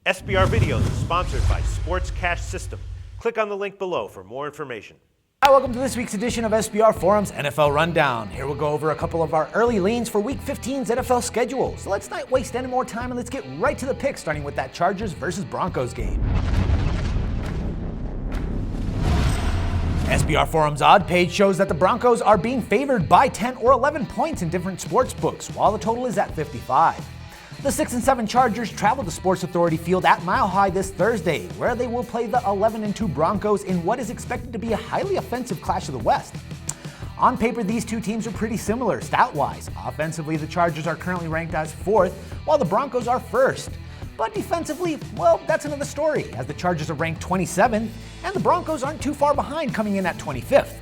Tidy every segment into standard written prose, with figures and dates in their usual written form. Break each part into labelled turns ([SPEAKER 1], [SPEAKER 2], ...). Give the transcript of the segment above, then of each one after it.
[SPEAKER 1] SBR Videos is sponsored by Sports Cash System. Click on the link below for more information.
[SPEAKER 2] Hi, welcome to this week's edition of SBR Forum's NFL Rundown. Here we'll go over a couple of our early leans for Week 15's NFL schedule. So let's not waste any more time and let's get right to the picks, starting with that Chargers versus Broncos game. SBR Forum's odd page shows that the Broncos are being favored by 10 or 11 points in different sports books, while the total is at 55. The 6-7 Chargers travel to Sports Authority Field at Mile High this Thursday, where they will play the 11-2 Broncos in what is expected to be a highly offensive clash of the West. On paper, these two teams are pretty similar stat-wise. Offensively, the Chargers are currently ranked as 4th, while the Broncos are 1st. But defensively, well, that's another story, as the Chargers are ranked 27th, and the Broncos aren't too far behind, coming in at 25th.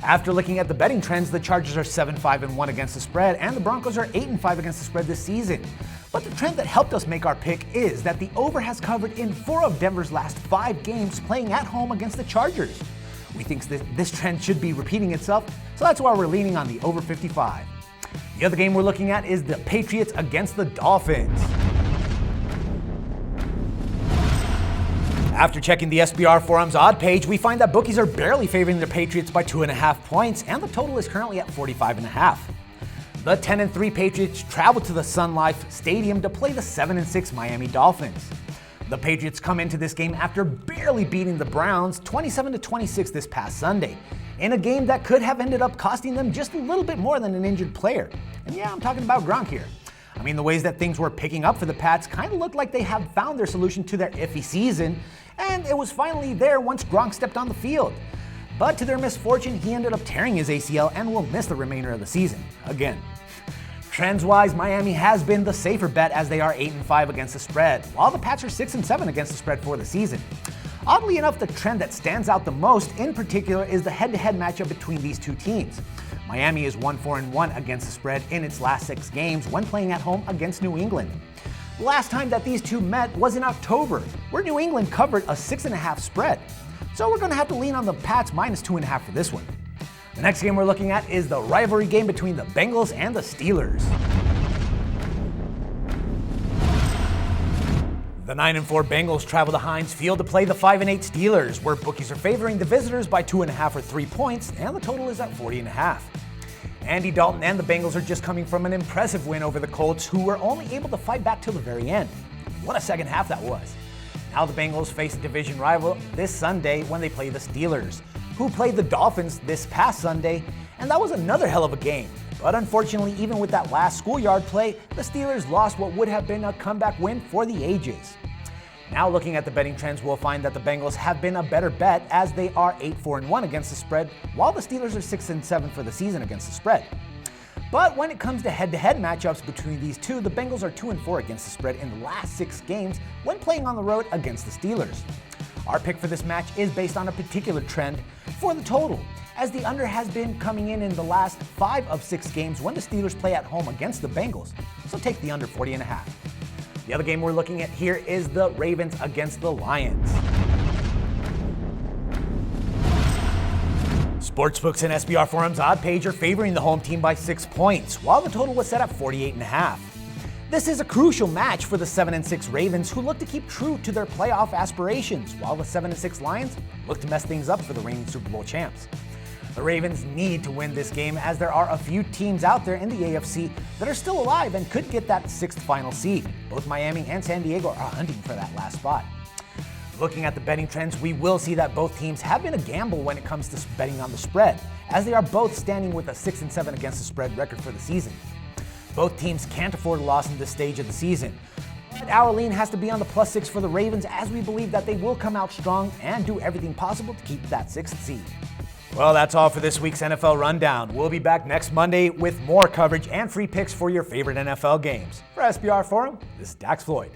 [SPEAKER 2] After looking at the betting trends, the Chargers are 7-5-1 against the spread, and the Broncos are 8-5 against the spread this season. But the trend that helped us make our pick is that the over has covered in 4 of Denver's last 5 games playing at home against the Chargers. We think this trend should be repeating itself, so that's why we're leaning on the over 55. The other game we're looking at is the Patriots against the Dolphins. After checking the SBR Forum's odd page, we find that bookies are barely favoring the Patriots by 2.5 points, and the total is currently at 45.5. The 10-3 Patriots travel to the Sun Life Stadium to play the 7-6 Miami Dolphins. The Patriots come into this game after barely beating the Browns 27-26 this past Sunday, in a game that could have ended up costing them just a little bit more than an injured player. And yeah, I'm talking about Gronk here. I mean, the ways that things were picking up for the Pats kind of looked like they had found their solution to their iffy season, and it was finally there once Gronk stepped on the field. But to their misfortune, he ended up tearing his ACL and will miss the remainder of the season, again. Trends-wise, Miami has been the safer bet as they are 8-5 against the spread, while the Pats are 6-7 against the spread for the season. Oddly enough, the trend that stands out the most in particular is the head-to-head matchup between these two teams. Miami is 1-4-1 against the spread in its last 6 games when playing at home against New England. The last time that these two met was in October, where New England covered a 6.5 spread. So we're going to have to lean on the Pats minus 2.5 for this one. The next game we're looking at is the rivalry game between the Bengals and the Steelers. The 9-4 Bengals travel to Heinz Field to play the 5-8 Steelers, where bookies are favoring the visitors by 2.5 or 3 points, and the total is at 40.5. Andy Dalton and the Bengals are just coming from an impressive win over the Colts, who were only able to fight back till the very end. What a second half that was. Now the Bengals face a division rival this Sunday when they play the Steelers, who played the Dolphins this past Sunday, and that was another hell of a game. But unfortunately, even with that last schoolyard play, the Steelers lost what would have been a comeback win for the ages. Now looking at the betting trends, we'll find that the Bengals have been a better bet as they are 8-4-1 against the spread, while the Steelers are 6-7 for the season against the spread. But when it comes to head-to-head matchups between these two, the Bengals are 2-4 against the spread in the last 6 games when playing on the road against the Steelers. Our pick for this match is based on a particular trend for the total, as the under has been coming in the last 5 of 6 games when the Steelers play at home against the Bengals, so take the under 40.5. The other game we're looking at here is the Ravens against the Lions. Sportsbooks and SBR Forum's odd page are favoring the home team by 6 points, while the total was set at 48.5. This is a crucial match for the 7-6 Ravens, who look to keep true to their playoff aspirations, while the 7-6 Lions look to mess things up for the reigning Super Bowl champs. The Ravens need to win this game, as there are a few teams out there in the AFC that are still alive and could get that 6th final seed. Both Miami and San Diego are hunting for that last spot. Looking at the betting trends, we will see that both teams have been a gamble when it comes to betting on the spread, as they are both standing with a 6-7 against the spread record for the season. Both teams can't afford a loss in this stage of the season. But our lean has to be on the +6 for the Ravens, as we believe that they will come out strong and do everything possible to keep that 6th seed. Well, that's all for this week's NFL Rundown. We'll be back next Monday with more coverage and free picks for your favorite NFL games. For SBR Forum, this is Dax Floyd.